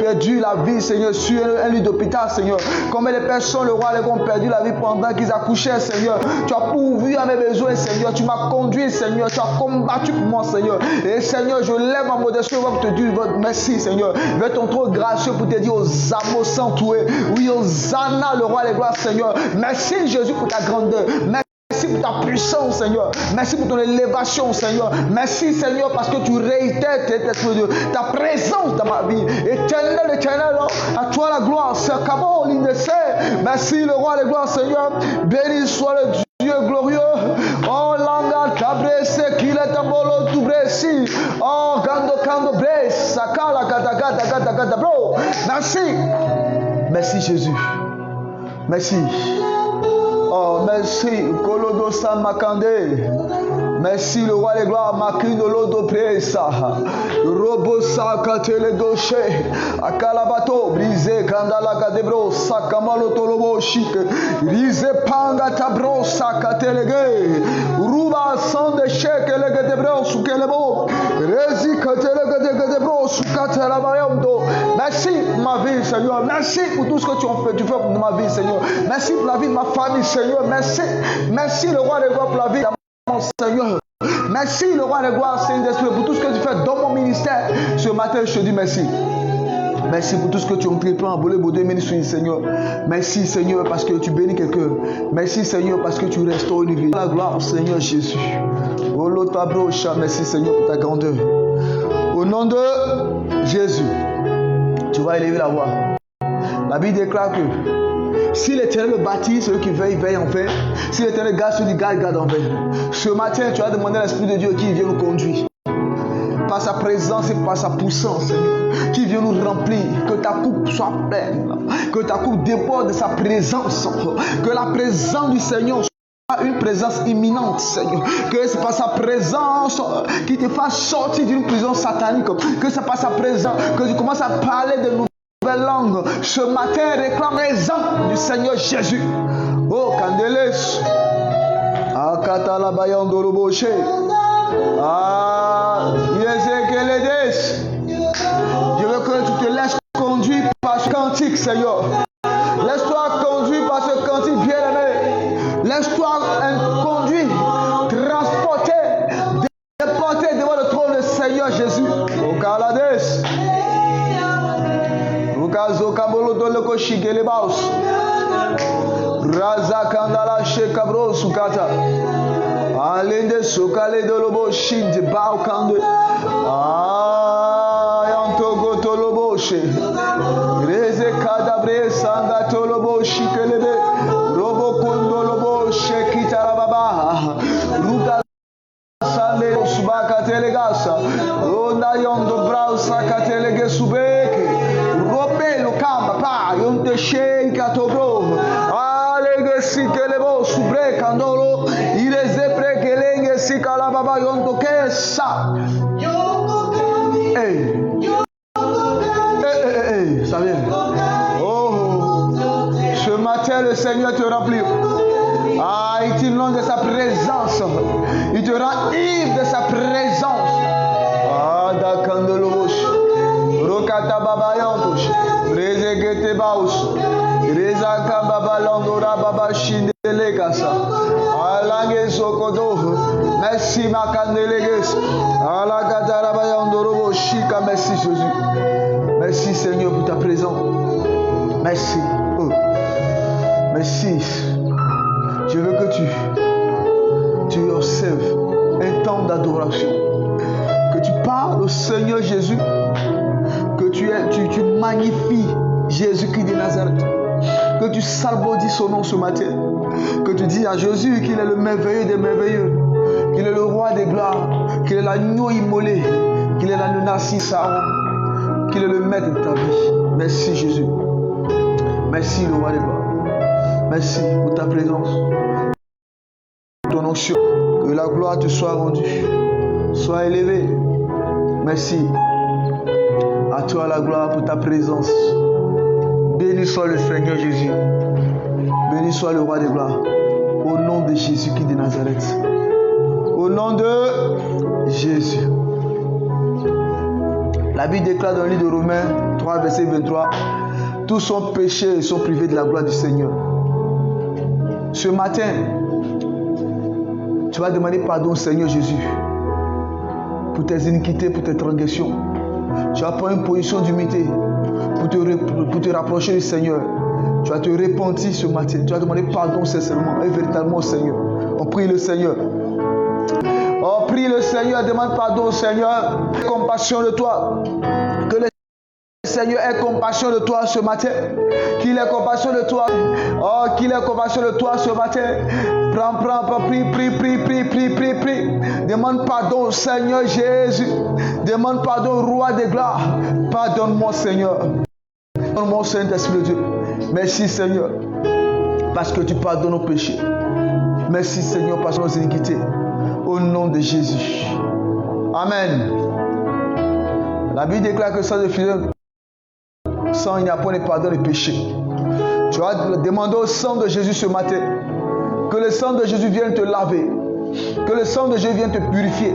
perdu la vie, Seigneur, sur un lit d'hôpital, Seigneur. Combien de personnes, le roi, ont perdu la vie pendant qu'ils accouchaient, Seigneur. Tu as pourvu à mes besoins, Seigneur. Tu m'as conduit, Seigneur. Tu as combattu pour moi, Seigneur. Et Seigneur, je lève ma modestie pour te dire merci, Seigneur. Je vais ton trop gracieux pour te dire aux âmes sans touer. Oui, aux Anna, le roi des gloires, Seigneur. Merci, Jésus, pour ta grandeur. Merci pour ta puissance, Seigneur. Merci pour ton élévation, Seigneur. Merci, Seigneur, parce que tu réitères ta présence dans ma vie. Éternel, éternel, à toi la gloire. Merci, le roi des gloires, Seigneur. Béni soit le Dieu glorieux. Oh, langa tabrese, qu'il est un bolo tu bresi. Oh, kando bres, sakala kata bro. Merci. Merci, Jésus. Merci. Oh, merci, Kolodo Samakande. Merci, le roi des gloires, Makrino Lodo Presa. Robo Sakatele Doche. Akalabato, Brise, Kandala Kadebro, Sakamalo Tolobo Shik. Rise Panga Tabro, Sakatelege. Ruba Sande Shek, Legadebro, Sukelebo. Rezi Katelegedebro, Sukatelabayamdo. Merci pour ma vie, Seigneur. Merci pour tout ce que tu fais pour ma vie, Seigneur. Merci pour la vie de ma famille, Seigneur. Merci. Merci, le roi des gloires, pour la vie de mon Seigneur. Merci, le roi des gloires, Seigneur, pour tout ce que tu fais dans mon ministère. Ce matin, je te dis merci. Merci pour tout ce que tu as entrepris en volé pour 2018, Seigneur. Merci, Seigneur, parce que tu bénis quelqu'un. Merci, Seigneur, parce que tu restaures une vie. La gloire, Seigneur Jésus. Merci, Seigneur, pour ta grandeur. Au nom de Jésus, tu vas élever la voix. La Bible déclare que si l'Éternel bâtit, celui qui veille, veille en vain. Si l'Éternel garde, celui qui garde, garde en vain. Ce matin, tu as demandé à l'Esprit de Dieu qui vient nous conduire. Par sa présence et par sa puissance, Seigneur, qui vient nous remplir. Que ta coupe soit pleine. Que ta coupe déborde de sa présence. Que la présence du Seigneur soit une présence imminente, Seigneur. Que c'est par sa présence qui te fasse sortir d'une prison satanique. Que c'est par sa présence que tu commences à parler de nous. Langue. Ce matin, réclame les âmes du Seigneur Jésus. Oh, Candeles. Akatala Bayandoroboche. Ah, Yezekeledes. Je veux que tu te laisses conduire par ce cantique, Seigneur. Laisse-toi conduire par ce cantique bien-aimé. Laisse-toi conduire, transporter, déporter devant le trône du Seigneur Jésus. Oh, Calades. Kazo kabolo dole ko shigele baus. Raza kandala shekabro sukata. Alende sukale dolobo shinde bau kande. Yantogo tolobo she. Reze kadabre sanga tolobo shikelebe. Robo kundolobo shekitara baba. Ruka sale subaka telegasa. Onda yondo brau sakatelege subeke. Robelo kamba pa yonte sheka tobro. Alege sikelebo subre kandolo. Ireze prekelenge sikala baba yonto kesa. Ça vient. Oh, ce matin le Seigneur te remplit. Il t'inonde de sa présence. Il te rend ivre de sa présence. Dakandolo. Rokata baba yantosh. Rezegete baus. Rezaka baba landora baba shindele kasa. Alange sokodo. Merci makandeleges. Alakata baba yandoro shika. Merci Jésus. Merci Seigneur pour ta présence. Merci. Oh. Merci. Je veux que tu observes un temps d'adoration. Que tu parles au Seigneur Jésus. Que tu magnifies Jésus-Christ de Nazareth. Que tu salmodies son nom ce matin. Que tu dis à Jésus qu'il est le merveilleux des merveilleux. Qu'il est le roi des gloires. Qu'il est l'agneau immolé. Qu'il est l'agneau Narcisse Saron. Qu'il est le maître de ta vie. Merci Jésus. Merci le roi des gloires. Merci pour ta présence. Ton onction. Que la gloire te soit rendue. Sois élevé. Merci. À toi la gloire pour ta présence. Béni soit le Seigneur Jésus. Béni soit le roi des gloires. Au nom de Jésus-Christ de Nazareth. Au nom de Jésus. La Bible déclare dans le livre de Romains 3, verset 23. Tous sont péchés et sont privés de la gloire du Seigneur. Ce matin, tu vas demander pardon au Seigneur Jésus pour tes iniquités, pour tes transgressions. Tu vas prendre une position d'humilité pour te rapprocher du Seigneur. Tu vas te repentir ce matin. Tu vas demander pardon sincèrement et véritablement au Seigneur. On prie le Seigneur. On prie le Seigneur, demande pardon au Seigneur. Aie compassion de toi. Que le Seigneur ait compassion de toi ce matin. Qu'il ait compassion de toi. Oh, qu'il ait compassion de toi ce matin. Prie. Demande pardon au Seigneur Jésus. Demande pardon au Roi des gloires. Pardonne-moi, Seigneur. Pardonne-moi, Saint-Esprit de Dieu. Merci, Seigneur, parce que tu pardonnes nos péchés. Merci, Seigneur, parce que nos iniquités. Au nom de Jésus. Amen. La Bible déclare que sans fidèle, sans il n'y a point de pardon des péchés. Tu vas demander au sang de Jésus ce matin. Que le sang de Jésus vienne te laver. Que le sang de Jésus vienne te purifier.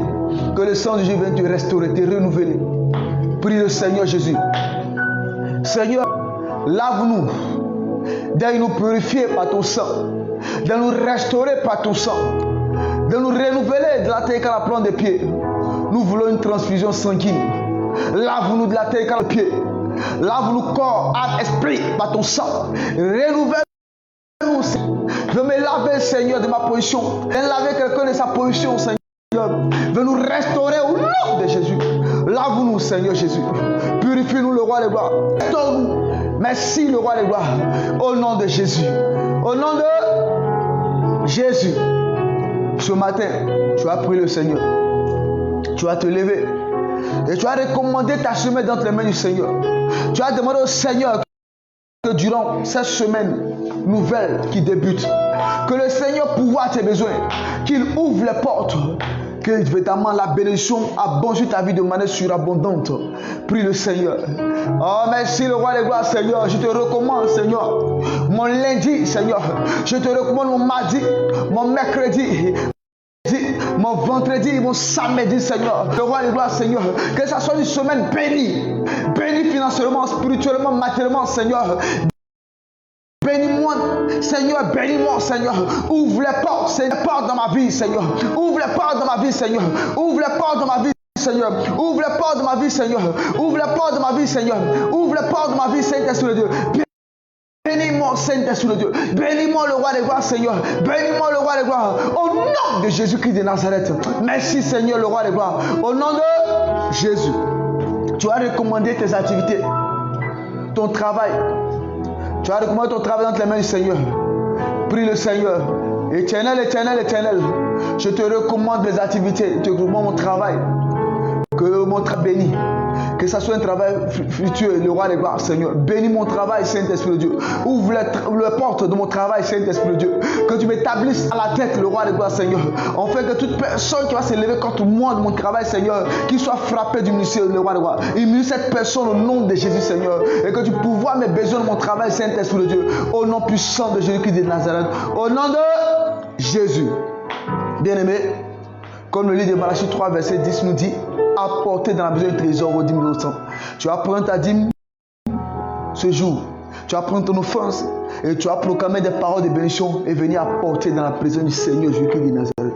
Que le sang de Jésus vienne te restaurer, te renouveler. Prie le Seigneur Jésus. Seigneur, lave-nous. De nous purifier par ton sang. De nous restaurer par ton sang. De nous renouveler de la terre qu'à la plante des pieds. Nous voulons une transfusion sanguine. Lave-nous de la terre qu'à la pied. Lave-nous corps, âme, esprit par ton sang. Renouvelle-nous. Je veux me laver, Seigneur, de ma position. Je veux laver quelqu'un de sa position, Seigneur. Je veux nous restaurer au nom de Jésus. Lave-nous, Seigneur Jésus. Purifie-nous, le Roi des gloires. Restaure-nous. Merci, le Roi des gloires. Au nom de Jésus. Au nom de Jésus. Ce matin, tu vas prier le Seigneur. Tu vas te lever. Et tu vas recommander ta semaine dans les mains du Seigneur. Tu vas demander au Seigneur que durant cette semaine nouvelle qui débute, que le Seigneur pourvoie tes besoins, qu'il ouvre les portes, que évidemment la bénédiction abonde sur ta vie de manière surabondante. Prie le Seigneur. Oh, merci le Roi des gloires, Seigneur. Je te recommande, Seigneur, mon lundi, Seigneur. Je te recommande mon mardi, mon mercredi, mon vendredi, mon samedi, Seigneur. Le Roi des gloires, Seigneur. Que ça soit une semaine bénie. Bénie financièrement, spirituellement, matériellement, Seigneur. Bénis-moi, Seigneur, bénis-moi, Seigneur. Ouvre les portes, Seigneur, portes dans ma vie, Seigneur. Ouvre les portes dans ma vie, Seigneur. Ouvre les portes dans ma vie, Seigneur. Ouvre les portes de ma vie, Seigneur. Ouvre les portes de ma vie, Seigneur. Ouvre les portes de ma vie, Saint-Esprit de Dieu. Bénis-moi, Saint-Esprit de Dieu. Bénis-moi, le Roi des gloires, Seigneur. Bénis-moi, le Roi des gloires. Au nom de Jésus-Christ de Nazareth. Merci, Seigneur, le Roi des gloires. Au nom de Jésus. Tu as recommandé tes activités, ton travail. Tu as recommandé ton travail dans les mains du Seigneur. Prie le Seigneur. Éternel, éternel, éternel. Je te recommande mes activités. Je te recommande mon travail. Que mon travail béni. Que ça soit un travail fructueux, le Roi des gloires, Seigneur. Bénis mon travail, Saint-Esprit de Dieu. Ouvre les portes de mon travail, Saint-Esprit de Dieu. Que tu m'établisses à la tête, le Roi des gloires, Seigneur. En fait, que toute personne qui va se lever contre moi de mon travail, Seigneur, qu'il soit frappé du ministère, le Roi des gloires. Humilie cette personne au nom de Jésus, Seigneur. Et que tu pourvoies mes besoins de mon travail, Saint-Esprit de Dieu. Au nom puissant de Jésus-Christ de Nazareth. Au nom de Jésus. Bien-aimé, comme le livre de Malachie 3, verset 10 nous dit, apporter dans la maison du trésor aux 10 000 cents. Tu vas prendre ta dîme ce jour. Tu vas prendre ton offrance et tu vas proclamer des paroles de bénédiction et venir apporter dans la présence du Seigneur Jésus-Christ de Nazareth.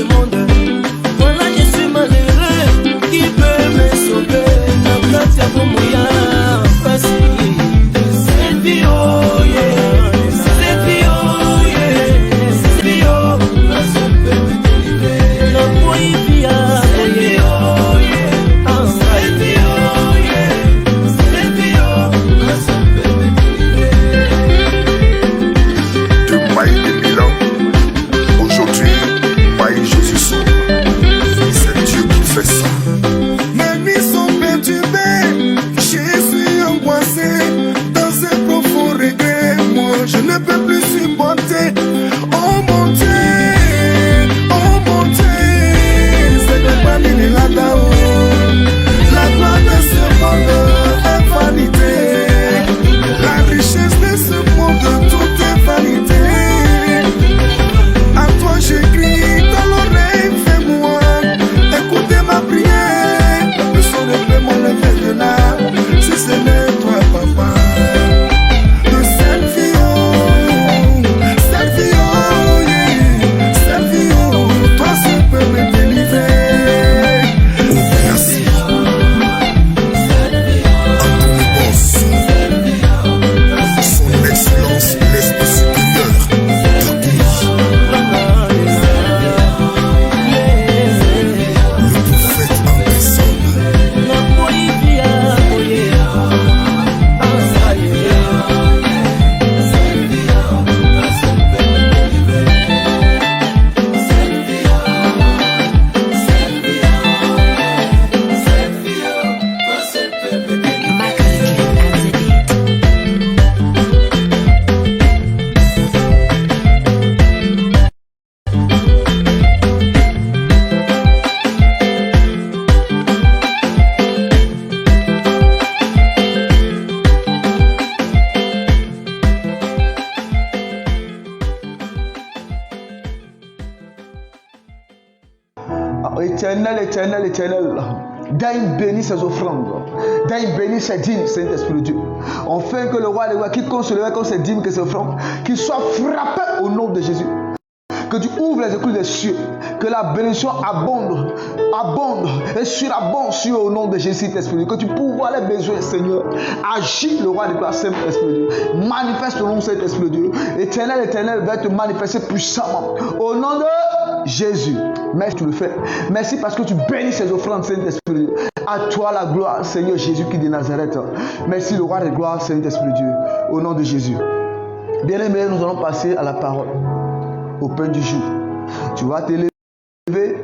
ce monde. Voilà, je suis malheureux. Qui peut me sauver? La place à vos moyens. Facile. Selfie, oh yeah. Selfie, oh yeah. Selfie, oh. La seule peut me délivrer. La moïvia. Selfie, oh yeah. Selfie, oh yeah. Selfie, oh. La seule peut me délivrer. De Maï de Milan, aujourd'hui, Maï Jésus sauve. C'est Dieu qui fait ça. Mes nuits sont perturbées, je suis angoissé dans un profond regret. Moi, je ne peux plus supporter. Oh mon Dieu, c'est le famille là-dedans. La gloire de ce monde est vanité. La richesse de ce monde, tout est vanité. À toi j'écris dans l'oreille, fais-moi écouter ma prière. Personne ne peut m'enlever de là, si ce n'est toi, papa. Le selfie, oh, yeah. Selfie, oh, toi seul peux me délivrer. Merci. Anthony Boss, son excellence, l'esprit supérieur, le prophète en personne. La moïvia, oh yeah. Éternel, daigne bénir ses offrandes, daigne bénir ses dîmes, Saint-Esprit de Dieu. Enfin que le roi des rois, quiconque se lève comme ses dîmes, que ses offrandes, qu'il soit frappé au nom de Jésus. Que tu ouvres les écluses des cieux, que la bénédiction abonde et surabonde sur au nom de Jésus, Saint-Esprit de Dieu. Que tu pourvoies les besoins, Seigneur. Agis le roi des gloires, Saint-Esprit de Dieu. Manifeste ton nom, Saint-Esprit de Dieu. Éternel, va te manifester puissamment. Au nom de Jésus. Merci, tu le fais. Merci parce que tu bénis ces offrandes, Saint-Esprit de Dieu. À toi la gloire, Seigneur Jésus qui est de Nazareth. Merci le roi des gloires, Saint-Esprit de Dieu. Au nom de Jésus. Bien-aimés, nous allons passer à la parole. Au pain du jour. Tu vas te lever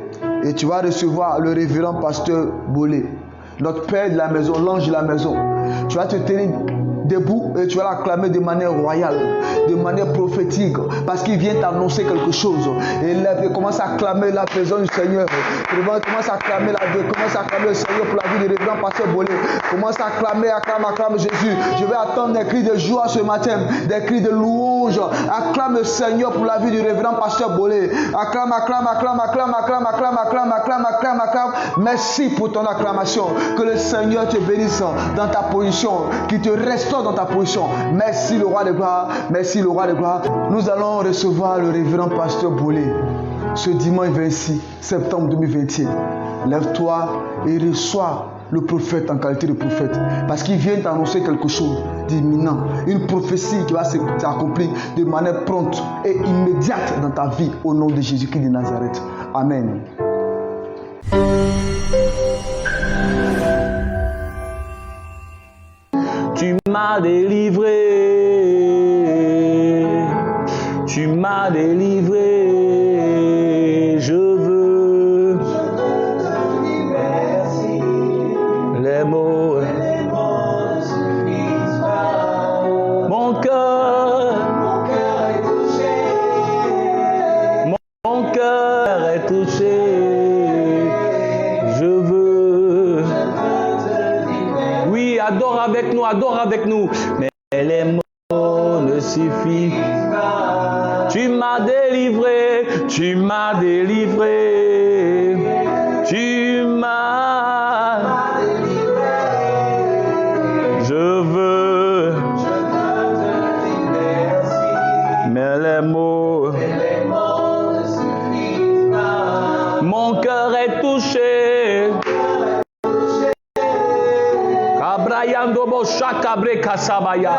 et tu vas recevoir le révérend pasteur Bolé, notre père de la maison, l'ange de la maison. Tu vas te tenir debout et tu vas l'acclamer de manière royale, de manière prophétique, parce qu'il vient t'annoncer quelque chose. Et il commence à acclamer la présence du Seigneur. Commence à acclamer le Seigneur pour la vie du révérend pasteur Bolé. Commence à acclame Jésus. Je vais attendre des cris de joie ce matin, des cris de louange. Acclame le Seigneur pour la vie du révérend pasteur Bolé. Acclame. Merci pour ton acclamation. Que le Seigneur te bénisse dans ta position, qu'il te restaure dans ta position. Merci le roi de gloire. Merci le roi de gloire. Nous allons recevoir le révérend pasteur Bolé ce dimanche 26 septembre 2021. Lève-toi et reçois le prophète en qualité de prophète, parce qu'il vient t'annoncer quelque chose d'imminent, une prophétie qui va s'accomplir de manière prompte et immédiate dans ta vie au nom de Jésus-Christ de Nazareth. Amen. Tu m'as délivré, tu m'as délivré, je veux te dire merci. Les mots ne suffisent pas. Mon cœur est touché, mon cœur est touché, je veux te dire merci. Oui, adore avec nous, mais les mots ne suffisent pas. Tu m'as délivré, tu m'as délivré, tu m'as délivré. Je veux te dire merci, mais les mots ne suffisent pas. yandobo shaka breka sabaya.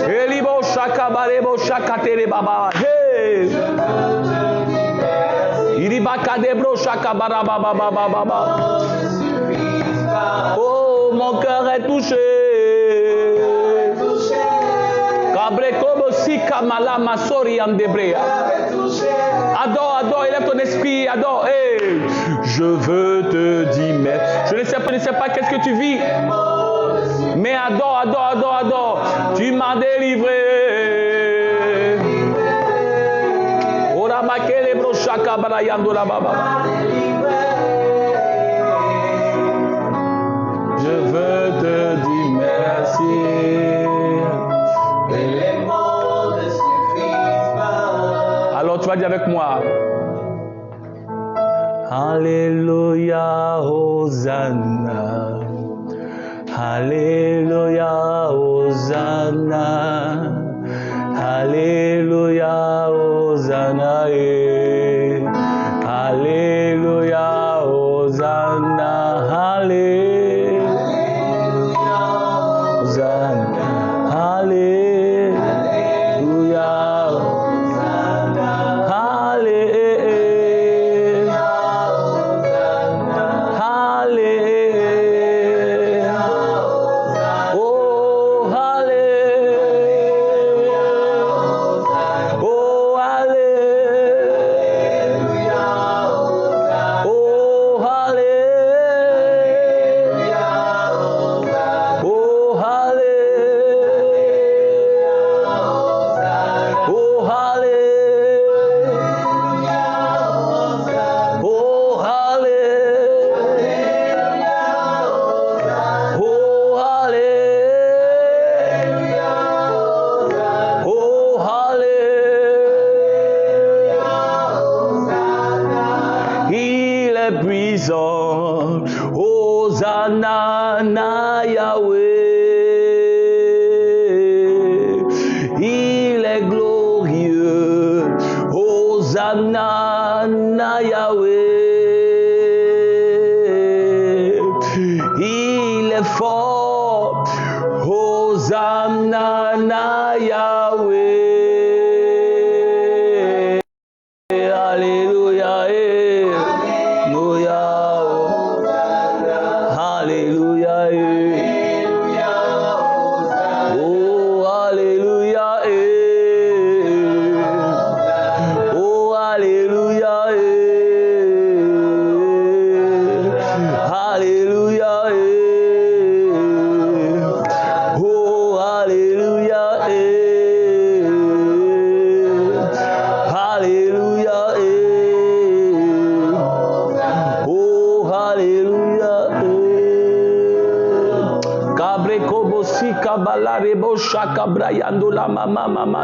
Elibo shaka barebo shaka tere baba. Hey. Iribaka debro shaka baraba baba baba. Oh, mon cœur est touché. Kabrekobo sika malama sori andebrea. Adore, adore, élève ton esprit, adore. Hey. Je veux te dire merci. Je ne sais pas qu'est-ce que tu vis. Mais adore, adore, adore, adore. Tu m'as délivré. Ora makele bro shaka barayando la baba. Je veux te dire merci. Alors tu vas dire avec moi. Alléluia, Hosanna. Alléluia, Hosanna. Alléluia, Hosanna. Alléluia, Hosanna. Alléluia, Hosanna. Alléluia, Hosanna. Hosanna na Yahweh, il est glorieux. Hosanna na Yahweh, il est fort. Hosanna na Yahweh. Alléluia.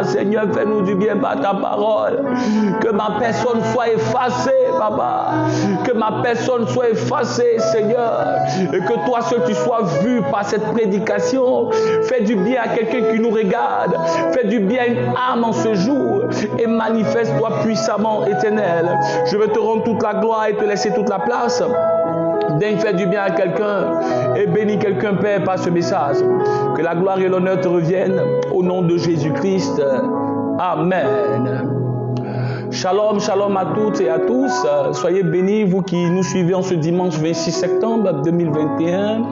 Seigneur, fais-nous du bien par ta parole. Que ma personne soit effacée, Papa. Que ma personne soit effacée, Seigneur. Et que toi seul tu sois vu par cette prédication. Fais du bien à quelqu'un qui nous regarde. Fais du bien à une âme en ce jour. Et manifeste-toi puissamment, Éternel. Je veux te rendre toute la gloire et te laisser toute la place. Daigne faire du bien à quelqu'un et bénis quelqu'un, Père, par ce message. Que la gloire et l'honneur te reviennent au nom de Jésus-Christ. Amen. Shalom, shalom à toutes et à tous. Soyez bénis, vous qui nous suivez en ce dimanche 26 septembre 2021.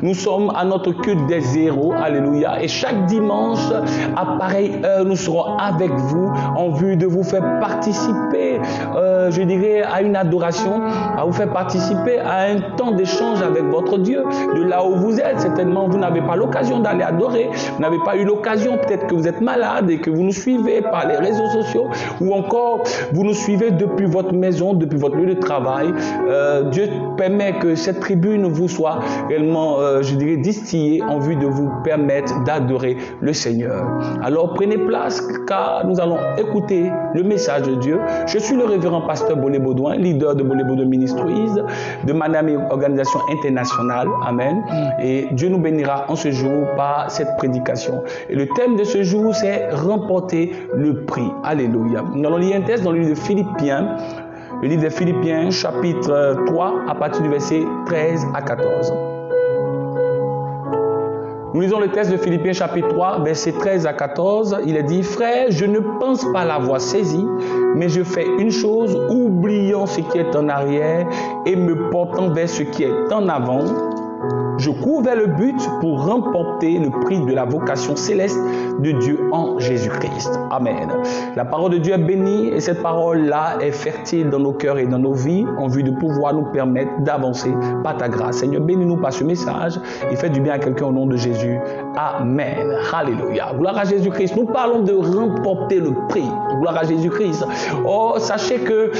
Nous sommes à notre culte des héros. Alléluia. Et chaque dimanche, à pareille heure, nous serons avec vous en vue de vous faire participer, je dirais, à une adoration, à vous faire participer à un temps d'échange avec votre Dieu. De là où vous êtes, certainement, vous n'avez pas l'occasion d'aller adorer. Vous n'avez pas eu l'occasion, peut-être que vous êtes malade et que vous nous suivez par les réseaux sociaux ou encore vous nous suivez depuis votre maison, depuis votre lieu de travail. Dieu permet que cette tribune vous soit réellement, je dirais, distillée en vue de vous permettre d'adorer le Seigneur. Alors prenez place car nous allons écouter le message de Dieu. Je suis le révérend pasteur Bolé Baudouin, leader de Bolé Baudouin Ministries, de Manami Organisation Internationale. Amen. Et Dieu nous bénira en ce jour par cette prédication. Et le thème de ce jour, c'est remporter le prix. Alléluia. Nous allons lire un texte dans le livre de Philippiens, le livre de Philippiens, chapitre 3, à partir du verset 13 à 14. Nous lisons le texte de Philippiens chapitre 3, versets 13 à 14. Il est dit, « Frères, je ne pense pas l'avoir saisi, mais je fais une chose, oubliant ce qui est en arrière et me portant vers ce qui est en avant. Je cours vers le but pour remporter le prix de la vocation céleste de Dieu en Jésus-Christ. » Amen. La parole de Dieu est bénie et cette parole-là est fertile dans nos cœurs et dans nos vies en vue de pouvoir nous permettre d'avancer par ta grâce. Seigneur, bénis-nous par ce message et fais du bien à quelqu'un au nom de Jésus. Amen. Alléluia. Gloire à Jésus-Christ. Nous parlons de remporter le prix. Gloire à Jésus-Christ. Oh, sachez que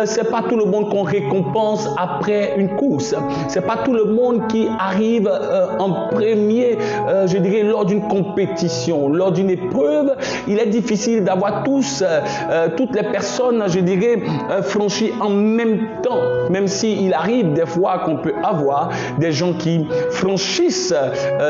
c'est pas tout le monde qu'on récompense après une course. C'est pas tout le monde qui arrive en premier, je dirais, lors d'une compétition, lors d'une épreuve. Il est difficile d'avoir toutes les personnes, je dirais, franchies en même temps, même s'il arrive des fois qu'on peut avoir des gens qui franchissent,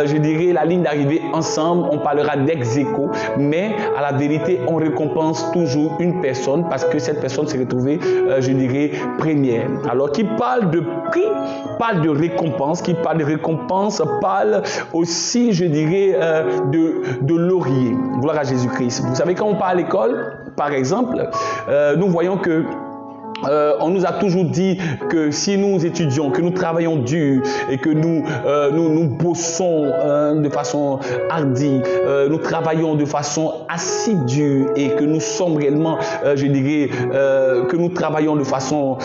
je dirais, la ligne d'arrivée ensemble. On parlera d'ex-aequo, mais à la vérité, on récompense toujours une personne parce que cette personne s'est retrouvée, je dirais, première. Alors, qui parle de prix, parle de récompense, qui parle de récompense, parle aussi, je dirais, de laurier. Gloire à Jésus-Christ. Vous savez, quand on part à l'école, par exemple, nous voyons que on nous a toujours dit que si nous étudions, que nous travaillons dur et que nous bossons de façon hardie, nous travaillons de façon assidue et que nous sommes réellement, je dirais, que nous travaillons de façon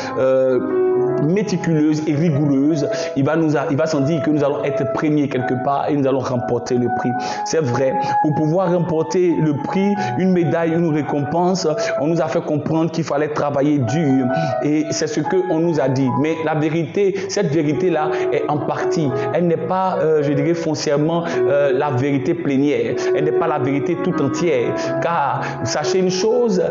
méticuleuse et rigoureuse, il va s'en dire que nous allons être premiers quelque part et nous allons remporter le prix. C'est vrai, pour pouvoir remporter le prix, une médaille, une récompense, on nous a fait comprendre qu'il fallait travailler dur et c'est ce qu'on nous a dit. Mais la vérité, cette vérité-là est en partie. Elle n'est pas, je dirais foncièrement, la vérité plénière. Elle n'est pas la vérité tout entière. Car, sachez une chose,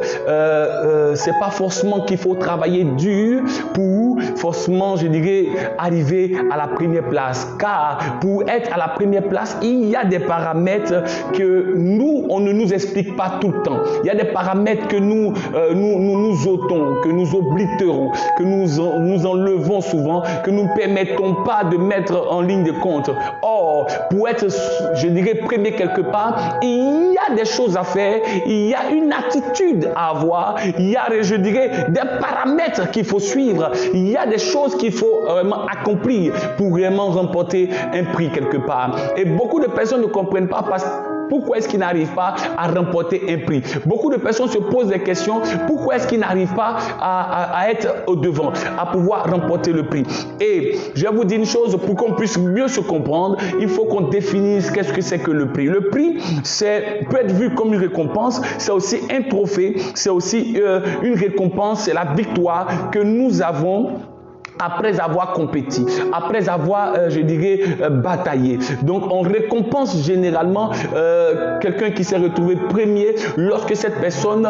c'est pas forcément qu'il faut travailler dur pour forcément, je dirais, arriver à la première place. Car pour être à la première place, il y a des paramètres que nous, on ne nous explique pas tout le temps. Il y a des paramètres que nous ôtons, que nous oblitérons, que nous enlevons souvent, que nous ne permettons pas de mettre en ligne de compte. Or, pour être, je dirais, premier quelque part, il y a des choses à faire, il y a une attitude à avoir, il y a, je dirais, des paramètres qu'il faut suivre, il y a des choses qu'il faut vraiment accomplir pour vraiment remporter un prix quelque part. Et beaucoup de personnes ne comprennent pas pourquoi est-ce qu'ils n'arrivent pas à remporter un prix. Beaucoup de personnes se posent des questions, pourquoi est-ce qu'ils n'arrivent pas à être au devant, à pouvoir remporter le prix. Et je vais vous dire une chose, pour qu'on puisse mieux se comprendre, il faut qu'on définisse qu'est-ce que c'est que le prix. Le prix, peut être vu comme une récompense, c'est aussi un trophée, c'est aussi une récompense, c'est la victoire que nous avons après avoir compéti, après avoir, je dirais, bataillé. Donc, on récompense généralement quelqu'un qui s'est retrouvé premier lorsque cette personne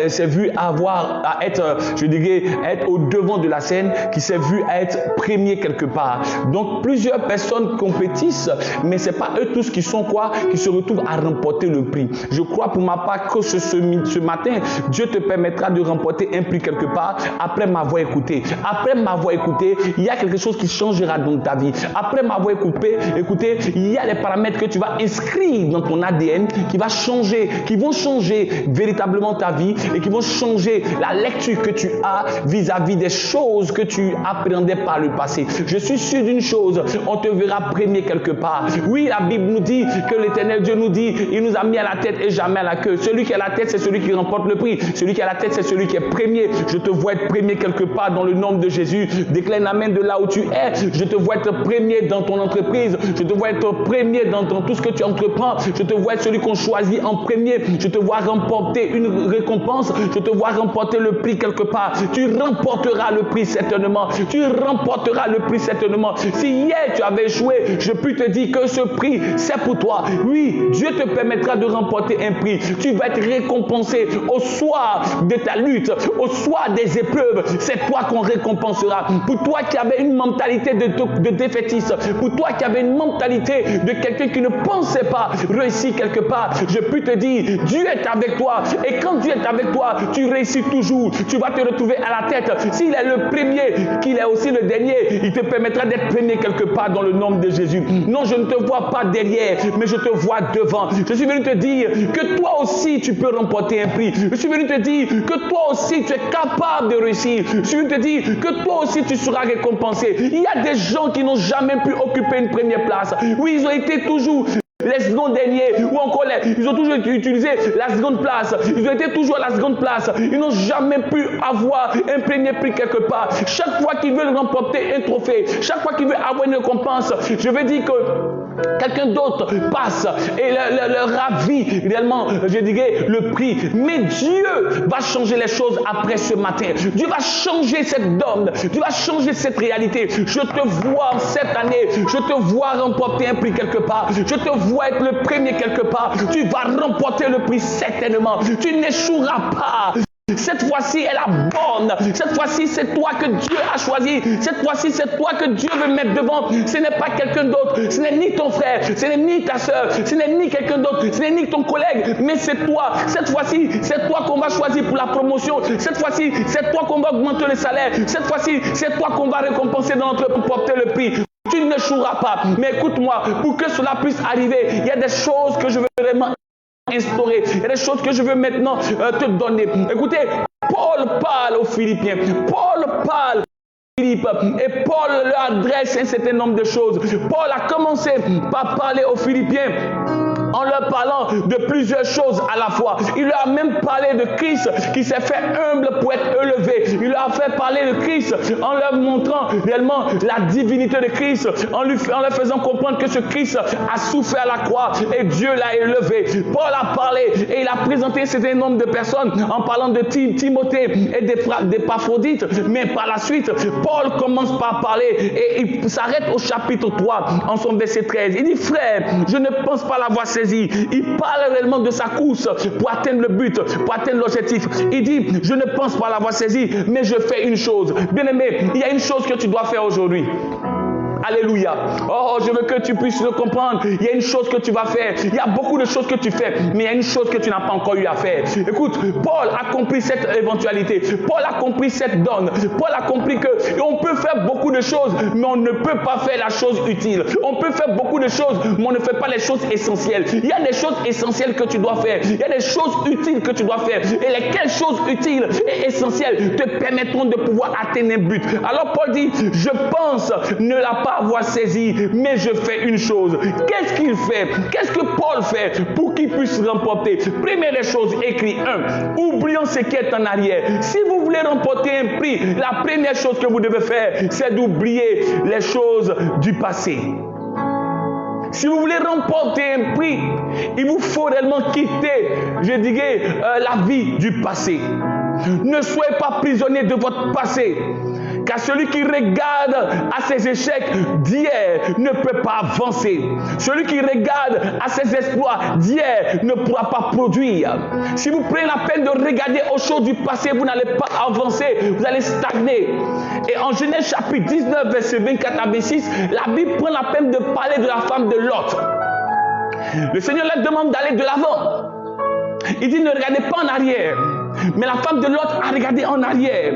s'est vue à être, je dirais, être au devant de la scène, qui s'est vue à être premier quelque part. Donc, plusieurs personnes compétissent, mais c'est pas eux tous qui sont quoi, qui se retrouvent à remporter le prix. Je crois pour ma part que ce matin, Dieu te permettra de remporter un prix quelque part après m'avoir écouté. Après m'avoir écouté, il y a quelque chose qui changera dans ta vie. Après m'avoir écouté, il y a des paramètres que tu vas inscrire dans ton ADN qui vont changer véritablement ta vie et qui vont changer la lecture que tu as vis-à-vis des choses que tu appréhendais par le passé. Je suis sûr d'une chose, on te verra premier quelque part. Oui, la Bible nous dit que l'Éternel Dieu nous dit, il nous a mis à la tête et jamais à la queue. Celui qui est à la tête, c'est celui qui remporte le prix. Celui qui est à la tête, c'est celui qui est premier. Je te vois être premier quelque part dans le nom de Jésus. Déclare un amen de là où tu es. Je te vois être premier dans ton entreprise. Je te vois être premier dans tout ce que tu entreprends. Je te vois être celui qu'on choisit en premier. Je te vois remporter une récompense. Je te vois remporter le prix quelque part. Tu remporteras le prix certainement. Tu remporteras le prix certainement. Si hier tu avais échoué, je peux te dire que ce prix, c'est pour toi. Oui, Dieu te permettra de remporter un prix. Tu vas être récompensé au soir de ta lutte, au soir des épreuves. C'est toi qu'on récompense. récompensera. Pour toi qui avais une mentalité de défaitiste, pour toi qui avais une mentalité de quelqu'un qui ne pensait pas réussir quelque part, je peux te dire, Dieu est avec toi. Et quand Dieu est avec toi, tu réussis toujours. Tu vas te retrouver à la tête. S'il est le premier, qu'il est aussi le dernier, il te permettra d'être premier quelque part dans le nom de Jésus. Non, je ne te vois pas derrière, mais je te vois devant. Je suis venu te dire que toi aussi, tu peux remporter un prix. Je suis venu te dire que toi aussi, tu es capable de réussir. Je suis venu te dire que toi aussi, tu seras récompensé. Il y a des gens qui n'ont jamais pu occuper une première place. Oui, ils ont été toujours les secondes derniers, ou encore ils ont toujours utilisé la seconde place. Ils ont été toujours à la seconde place. Ils n'ont jamais pu avoir un premier prix quelque part. Chaque fois qu'ils veulent remporter un trophée, chaque fois qu'ils veulent avoir une récompense, je veux dire que quelqu'un d'autre passe et leur ravit réellement, je dirais, le prix. Mais Dieu va changer les choses après ce matin. Dieu va changer cette donne. Dieu va changer cette réalité. Je te vois cette année, je te vois remporter un prix quelque part. Je te vois être le premier quelque part. Tu vas remporter le prix certainement. Tu n'échoueras pas. Cette fois-ci est la bonne. Cette fois-ci, c'est toi que Dieu a choisi. Cette fois-ci, c'est toi que Dieu veut mettre devant. Ce n'est pas quelqu'un d'autre. Ce n'est ni ton frère. Ce n'est ni ta soeur. Ce n'est ni quelqu'un d'autre. Ce n'est ni ton collègue. Mais c'est toi. Cette fois-ci, c'est toi qu'on va choisir pour la promotion. Cette fois-ci, c'est toi qu'on va augmenter le salaire. Cette fois-ci, c'est toi qu'on va récompenser dans notre porter le prix. Tu n'échoueras pas. Mais écoute-moi, pour que cela puisse arriver, il y a des choses que je veux vraiment instaurer. Il y a des choses que je veux maintenant te donner. Écoutez, Paul parle aux Philippiens. Paul parle aux Philippe. Et Paul leur adresse un certain nombre de choses. Paul a commencé par parler aux Philippiens en leur parlant de plusieurs choses à la fois. Il leur a même parlé de Christ qui s'est fait humble pour être élevé. Il leur a fait parler de Christ en leur montrant réellement la divinité de Christ, en leur faisant comprendre que ce Christ a souffert à la croix et Dieu l'a élevé. Paul a parlé et il a présenté un certain nombre de personnes en parlant de Timothée et d'Épaphrodite. Mais par la suite, Paul commence par parler et il s'arrête au chapitre 3 en son verset 13. Il dit, frère, je ne pense pas l'avoir saisi. Il parle réellement de sa course pour atteindre le but, pour atteindre l'objectif. Il dit, je ne pense pas l'avoir saisi, mais je fais une chose. Bien aimé, il y a une chose que tu dois faire aujourd'hui. Alléluia. Oh, je veux que tu puisses le comprendre. Il y a une chose que tu vas faire. Il y a beaucoup de choses que tu fais, mais il y a une chose que tu n'as pas encore eu à faire. Écoute, Paul a compris cette éventualité. Paul a compris cette donne. Paul a compris qu'on peut faire beaucoup de choses, mais on ne peut pas faire la chose utile. On peut faire beaucoup de choses, mais on ne fait pas les choses essentielles. Il y a des choses essentielles que tu dois faire. Il y a des choses utiles que tu dois faire. Et lesquelles choses utiles et essentielles te permettront de pouvoir atteindre un but. Alors Paul dit, je pense ne l'a pas avoir saisi, mais je fais une chose. Qu'est-ce qu'il fait? Qu'est-ce que Paul fait pour qu'il puisse remporter? Première des choses, écrit 1. Oublions ce qui est en arrière. Si vous voulez remporter un prix, la première chose que vous devez faire, c'est d'oublier les choses du passé. Si vous voulez remporter un prix, il vous faut réellement quitter, je dirais, la vie du passé. Ne soyez pas prisonnier de votre passé. Car celui qui regarde à ses échecs d'hier ne peut pas avancer. Celui qui regarde à ses exploits d'hier ne pourra pas produire. Si vous prenez la peine de regarder aux choses du passé, vous n'allez pas avancer, vous allez stagner. Et en Genèse chapitre 19, verset 24 à 26, la Bible prend la peine de parler de la femme de Lot. Le Seigneur leur demande d'aller de l'avant. Il dit, ne regardez pas en arrière. Mais la femme de Lot a regardé en arrière.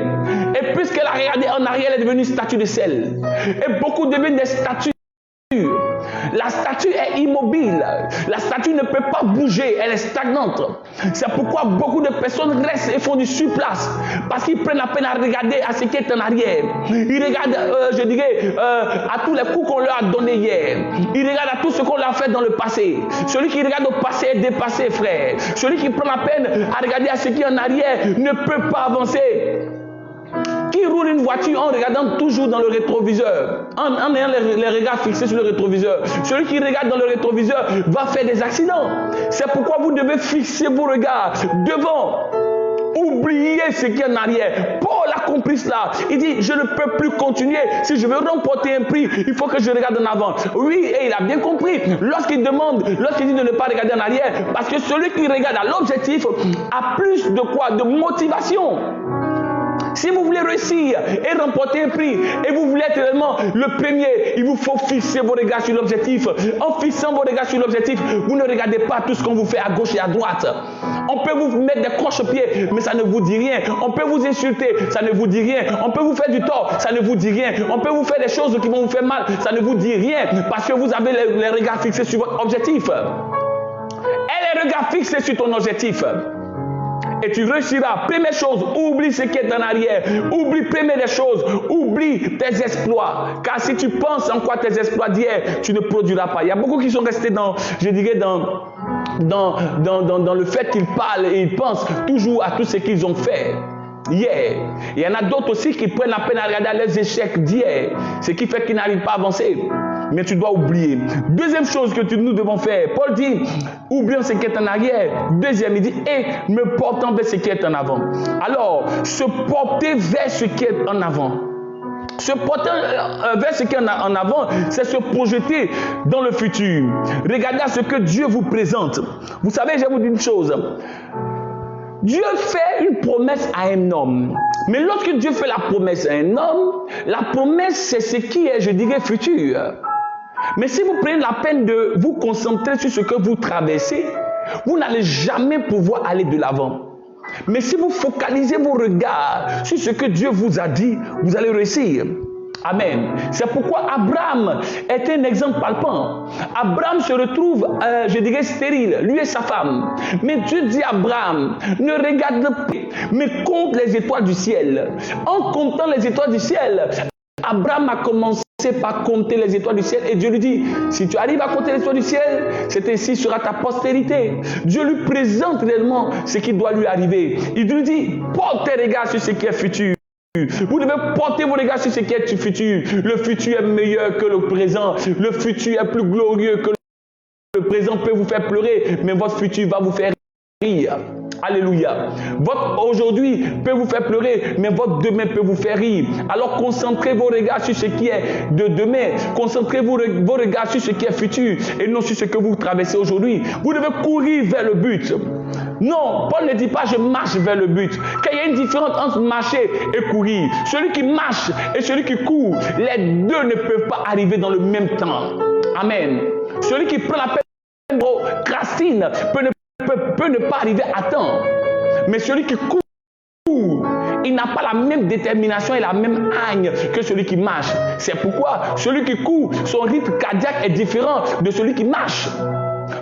Et puisqu'elle a regardé en arrière, elle est devenue statue de sel. Et beaucoup deviennent des statues. La statue est immobile. La statue ne peut pas bouger. Elle est stagnante. C'est pourquoi beaucoup de personnes restent et font du surplace. Parce qu'ils prennent la peine à regarder à ce qui est en arrière. Ils regardent, je dirais, à tous les coups qu'on leur a donnés hier. Ils regardent à tout ce qu'on leur a fait dans le passé. Celui qui regarde au passé est dépassé, frère. Celui qui prend la peine à regarder à ce qui est en arrière ne peut pas avancer. Qui roule une voiture en regardant toujours dans le rétroviseur, en ayant les regards fixés sur le rétroviseur? Celui qui regarde dans le rétroviseur va faire des accidents. C'est pourquoi vous devez fixer vos regards devant. Oubliez ce qui est en arrière. Paul a compris cela. Il dit, je ne peux plus continuer. Si je veux remporter un prix, il faut que je regarde en avant. Oui, et il a bien compris. Lorsqu'il dit de ne pas regarder en arrière, parce que celui qui regarde à l'objectif a plus de quoi? De motivation. Si vous voulez réussir et remporter un prix, et vous voulez être réellement le premier, il vous faut fixer vos regards sur l'objectif. En fixant vos regards sur l'objectif, vous ne regardez pas tout ce qu'on vous fait à gauche et à droite. On peut vous mettre des croche-pieds, mais ça ne vous dit rien. On peut vous insulter, ça ne vous dit rien. On peut vous faire du tort, ça ne vous dit rien. On peut vous faire des choses qui vont vous faire mal, ça ne vous dit rien. Parce que vous avez les regards fixés sur votre objectif. Et les regards fixés sur ton objectif. Et tu réussiras. Première chose, oublie ce qui est en arrière. Oublie première des choses. Oublie tes exploits. Car si tu penses en quoi tes exploits d'hier, tu ne produiras pas. Il y a beaucoup qui sont restés dans le fait qu'ils parlent et ils pensent toujours à tout ce qu'ils ont fait hier. Il y en a d'autres aussi qui prennent la peine à regarder leurs échecs d'hier. Ce qui fait qu'ils n'arrivent pas à avancer. Mais tu dois oublier. Deuxième chose que nous devons faire. Paul dit, oublions ce qui est en arrière. Deuxième, il dit, et me portant vers ce qui est en avant. Alors, se porter vers ce qui est en avant. Se porter vers ce qui est en avant, c'est se projeter dans le futur. Regardez à ce que Dieu vous présente. Vous savez, je vais vous dire une chose. Dieu fait une promesse à un homme. Mais lorsque Dieu fait la promesse à un homme, la promesse c'est ce qui est, je dirais, futur. Mais si vous prenez la peine de vous concentrer sur ce que vous traversez, vous n'allez jamais pouvoir aller de l'avant. Mais si vous focalisez vos regards sur ce que Dieu vous a dit, vous allez réussir. Amen. C'est pourquoi Abraham est un exemple palpant. Abraham se retrouve, je dirais, stérile, lui et sa femme. Mais Dieu dit à Abraham, ne regarde pas, mais compte les étoiles du ciel. En comptant les étoiles du ciel, Abraham a commencé par compter les étoiles du ciel et Dieu lui dit, si tu arrives à compter les étoiles du ciel, c'est ainsi sera ta postérité. Dieu lui présente réellement ce qui doit lui arriver. Il lui dit, porte tes regards sur ce qui est futur. Vous devez porter vos regards sur ce qui est futur. Le futur est meilleur que le présent. Le futur est plus glorieux que le présent peut vous faire pleurer, mais votre futur va vous faire rire. Alléluia. Votre aujourd'hui peut vous faire pleurer, mais votre demain peut vous faire rire. Alors concentrez vos regards sur ce qui est de demain. Concentrez vos regards sur ce qui est futur et non sur ce que vous traversez aujourd'hui. Vous devez courir vers le but. Non, Paul ne dit pas je marche vers le but. Car il y a une différence entre marcher et courir. Celui qui marche et celui qui court, les deux ne peuvent pas arriver dans le même temps. Amen. Celui qui prend la peine de procrastine peut ne pas arriver à temps. Mais celui qui court, il n'a pas la même détermination et la même hargne que celui qui marche. C'est pourquoi celui qui court, son rythme cardiaque est différent de celui qui marche.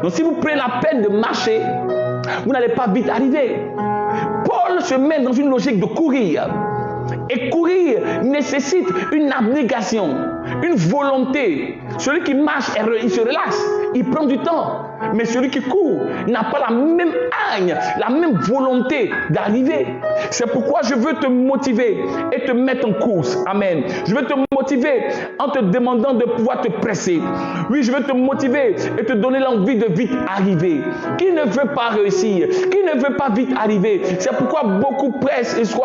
Donc si vous prenez la peine de marcher, vous n'allez pas vite arriver. Paul se met dans une logique de courir. Et courir nécessite une abnégation, une volonté. Celui qui marche, il se relaxe, il prend du temps. Mais celui qui court n'a pas la même hargne, la même volonté d'arriver. C'est pourquoi je veux te motiver et te mettre en course. Amen. Je veux te motiver en te demandant de pouvoir te presser. Oui, je veux te motiver et te donner l'envie de vite arriver. Qui ne veut pas réussir? Qui ne veut pas vite arriver? C'est pourquoi beaucoup pressent et sont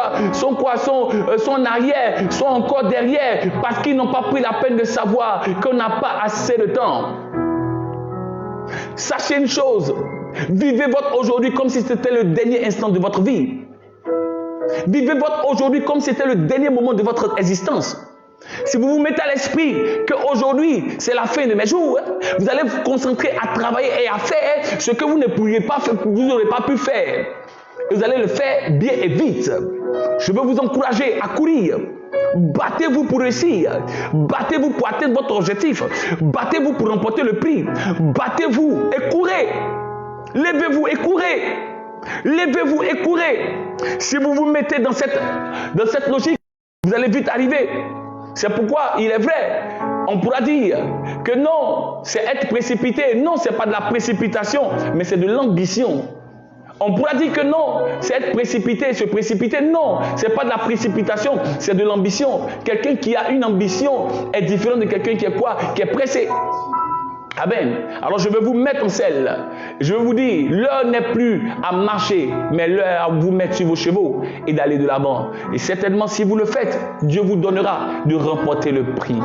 en arrière, sont encore derrière, parce qu'ils n'ont pas pris la peine de savoir qu'on n'a pas assez de temps. Sachez une chose, vivez votre aujourd'hui comme si c'était le dernier instant de votre vie. Vivez votre aujourd'hui comme si c'était le dernier moment de votre existence. Si vous vous mettez à l'esprit qu'aujourd'hui c'est la fin de mes jours, vous allez vous concentrer à travailler et à faire ce que vous ne pourriez pas faire, vous n'aurez pas pu faire. Et vous allez le faire bien et vite. Je veux vous encourager à courir. Battez-vous pour réussir. Battez-vous pour atteindre votre objectif. Battez-vous pour remporter le prix. Battez-vous et courez. Levez-vous et courez. Levez-vous et courez. Si vous vous mettez dans cette logique, vous allez vite arriver. C'est pourquoi il est vrai, on pourra dire que non, c'est être précipité. Non, ce n'est pas de la précipitation, mais c'est de l'ambition. On pourra dire que non, c'est être précipité, se précipiter. Non, ce n'est pas de la précipitation, c'est de l'ambition. Quelqu'un qui a une ambition est différent de quelqu'un qui est quoi? Qui est pressé. Amen. Alors je vais vous mettre en selle. Je vais vous dire, l'heure n'est plus à marcher, mais l'heure à vous mettre sur vos chevaux et d'aller de l'avant. Et certainement, si vous le faites, Dieu vous donnera de remporter le prix.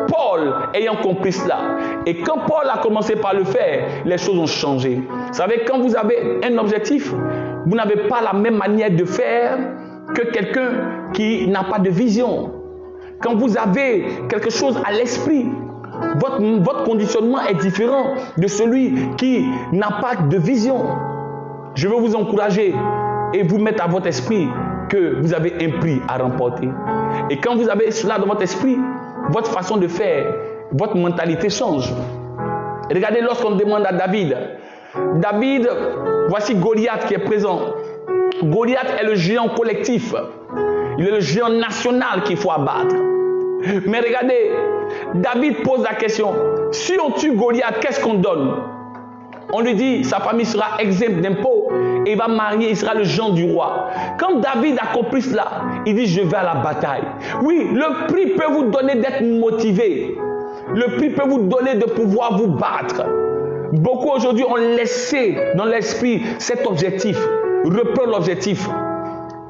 Paul ayant compris cela, et quand Paul a commencé par le faire, les choses ont changé. Vous savez, quand vous avez un objectif, vous n'avez pas la même manière de faire que quelqu'un qui n'a pas de vision. Quand vous avez quelque chose à l'esprit, votre conditionnement est différent de celui qui n'a pas de vision. Je veux vous encourager et vous mettre à votre esprit que vous avez un prix à remporter. Et quand vous avez cela dans votre esprit, votre façon de faire, votre mentalité change. Regardez lorsqu'on demande à David, voici Goliath qui est présent. Goliath est le géant collectif. Il est le géant national qu'il faut abattre. Mais regardez, David pose la question, si on tue Goliath, qu'est-ce qu'on donne? On lui dit, sa famille sera exempte d'impôts et il va marier, il sera le gendre du roi. Quand David accomplit cela, il dit, je vais à la bataille. Oui, le prix peut vous donner d'être motivé. Le prix peut vous donner de pouvoir vous battre. Beaucoup aujourd'hui ont laissé dans l'esprit cet objectif. Reprends l'objectif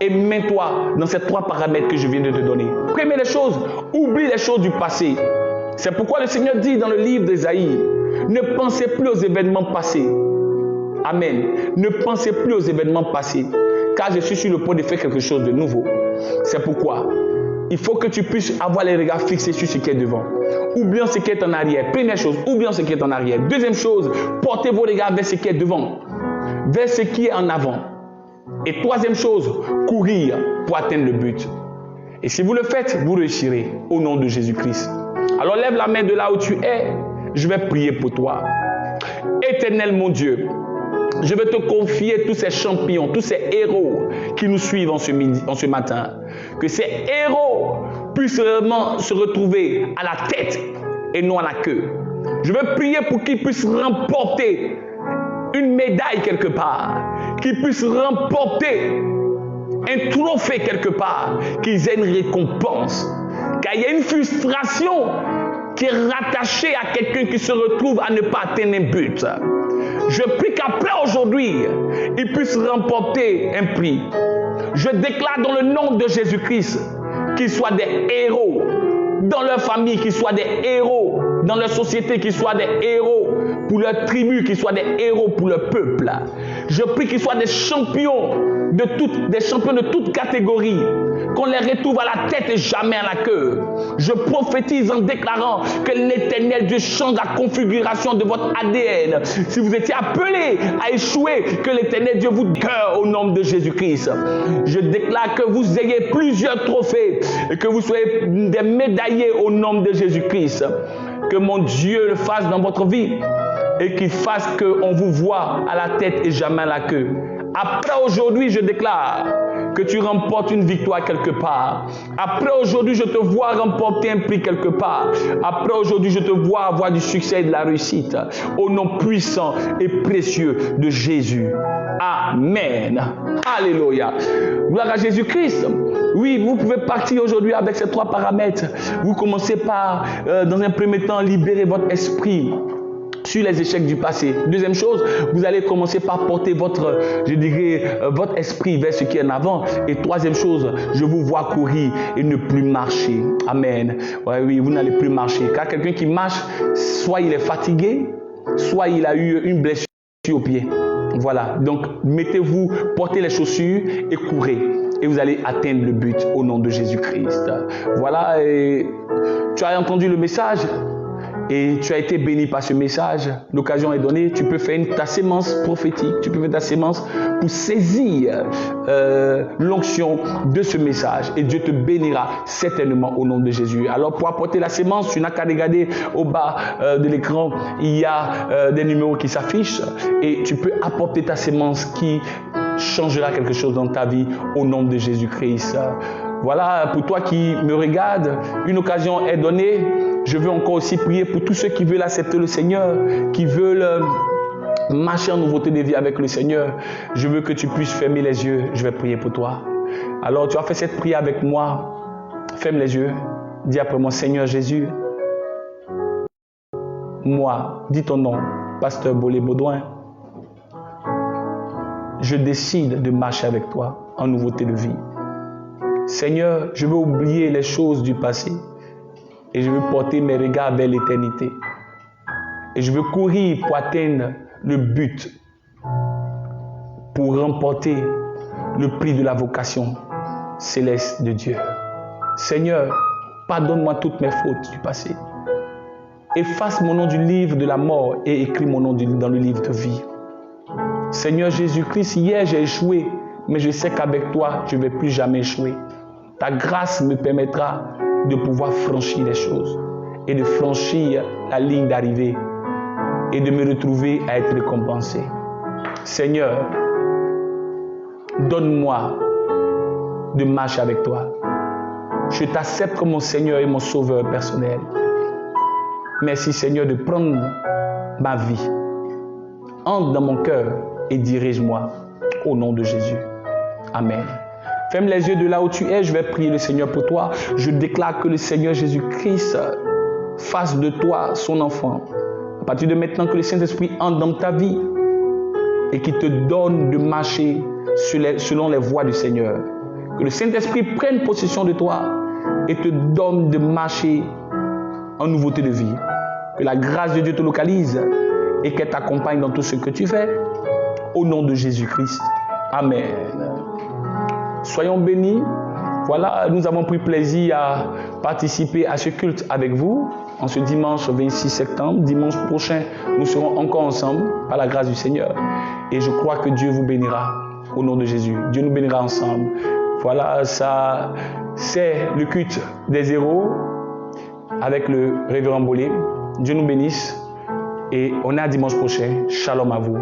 et mets-toi dans ces 3 paramètres que je viens de te donner. Première des choses, oublie les choses du passé. C'est pourquoi le Seigneur dit dans le livre d'Ésaïe, ne pensez plus aux événements passés. Amen. Ne pensez plus aux événements passés, car je suis sur le point de faire quelque chose de nouveau. C'est pourquoi il faut que tu puisses avoir les regards fixés sur ce qui est devant. Oublions ce qui est en arrière. Première chose, oublions ce qui est en arrière. Deuxième chose, portez vos regards vers ce qui est devant, vers ce qui est en avant. Et troisième chose, courir pour atteindre le but. Et si vous le faites, vous réussirez au nom de Jésus-Christ. Alors lève la main de là où tu es. Je vais prier pour toi. Éternel mon Dieu, je vais te confier tous ces champions, tous ces héros qui nous suivent en ce matin. Que ces héros puissent vraiment se retrouver à la tête et non à la queue. Je veux prier pour qu'ils puissent remporter une médaille quelque part, qu'ils puissent remporter un trophée quelque part, qu'ils aient une récompense. Car il y a une frustration qui est rattachée à quelqu'un qui se retrouve à ne pas atteindre un but. Je prie qu'après aujourd'hui, ils puissent remporter un prix. Je déclare dans le nom de Jésus-Christ qu'ils soient des héros dans leur famille, qu'ils soient des héros dans leur société, qu'ils soient des héros pour leur tribu, qu'ils soient des héros pour leur peuple. Je prie qu'ils soient des champions de toute catégorie, qu'on les retrouve à la tête et jamais à la queue. Je prophétise en déclarant que l'Éternel Dieu change la configuration de votre ADN. Si vous étiez appelé à échouer, que l'Éternel Dieu vous cœur au nom de Jésus-Christ. Je déclare que vous ayez plusieurs trophées et que vous soyez des médaillés au nom de Jésus-Christ. Que mon Dieu le fasse dans votre vie et qu'il fasse qu'on vous voit à la tête et jamais à la queue. Après aujourd'hui, je déclare que tu remportes une victoire quelque part. Après aujourd'hui, je te vois remporter un prix quelque part. Après aujourd'hui, je te vois avoir du succès et de la réussite. Au nom puissant et précieux de Jésus. Amen. Alléluia. Gloire à Jésus-Christ. Oui, vous pouvez partir aujourd'hui avec ces 3 paramètres. Vous commencez par, dans un premier temps, libérer votre esprit sur les échecs du passé. Deuxième chose, vous allez commencer par porter votre esprit vers ce qui est en avant. Et troisième chose, je vous vois courir et ne plus marcher. Amen. Ouais, oui, vous n'allez plus marcher. Car quelqu'un qui marche, soit il est fatigué, soit il a eu une blessure au pied. Voilà. Donc, mettez-vous, portez les chaussures et courez. Et vous allez atteindre le but au nom de Jésus-Christ. Voilà. Et tu as entendu le message. Et tu as été béni par ce message. L'occasion est donnée. Tu peux faire ta sémence prophétique. Tu peux faire ta sémence pour saisir l'onction de ce message. Et Dieu te bénira certainement au nom de Jésus. Alors pour apporter la sémence, tu n'as qu'à regarder au bas de l'écran. Il y a des numéros qui s'affichent. Et tu peux apporter ta sémence qui changera quelque chose dans ta vie au nom de Jésus-Christ. Voilà, pour toi qui me regardes, une occasion est donnée. Je veux encore aussi prier pour tous ceux qui veulent accepter le Seigneur, qui veulent marcher en nouveauté de vie avec le Seigneur. Je veux que tu puisses fermer les yeux. Je vais prier pour toi. Alors, tu as fait cette prière avec moi. Ferme les yeux. Dis après moi, Seigneur Jésus, moi, dis ton nom, Pasteur Bolé-Baudouin, je décide de marcher avec toi en nouveauté de vie. Seigneur, je veux oublier les choses du passé et je veux porter mes regards vers l'éternité. Et je veux courir pour atteindre le but, pour remporter le prix de la vocation céleste de Dieu. Seigneur, pardonne-moi toutes mes fautes du passé. Efface mon nom du livre de la mort et écris mon nom dans le livre de vie. Seigneur Jésus-Christ, hier j'ai échoué, mais je sais qu'avec toi, je ne vais plus jamais échouer. Ta grâce me permettra de pouvoir franchir les choses et de franchir la ligne d'arrivée et de me retrouver à être récompensé. Seigneur, donne-moi de marcher avec toi. Je t'accepte comme mon Seigneur et mon Sauveur personnel. Merci Seigneur de prendre ma vie. Entre dans mon cœur et dirige-moi au nom de Jésus. Amen. Ferme les yeux de là où tu es, je vais prier le Seigneur pour toi. Je déclare que le Seigneur Jésus-Christ fasse de toi son enfant. À partir de maintenant, que le Saint-Esprit entre dans ta vie et qu'il te donne de marcher selon les voies du Seigneur. Que le Saint-Esprit prenne possession de toi et te donne de marcher en nouveauté de vie. Que la grâce de Dieu te localise et qu'elle t'accompagne dans tout ce que tu fais. Au nom de Jésus-Christ. Amen. Soyons bénis. Voilà, nous avons pris plaisir à participer à ce culte avec vous en ce dimanche 26 septembre. Dimanche prochain, nous serons encore ensemble par la grâce du Seigneur. Et je crois que Dieu vous bénira au nom de Jésus. Dieu nous bénira ensemble. Voilà, ça, c'est le culte des héros avec le révérend Bolé. Dieu nous bénisse et on est à dimanche prochain. Shalom à vous.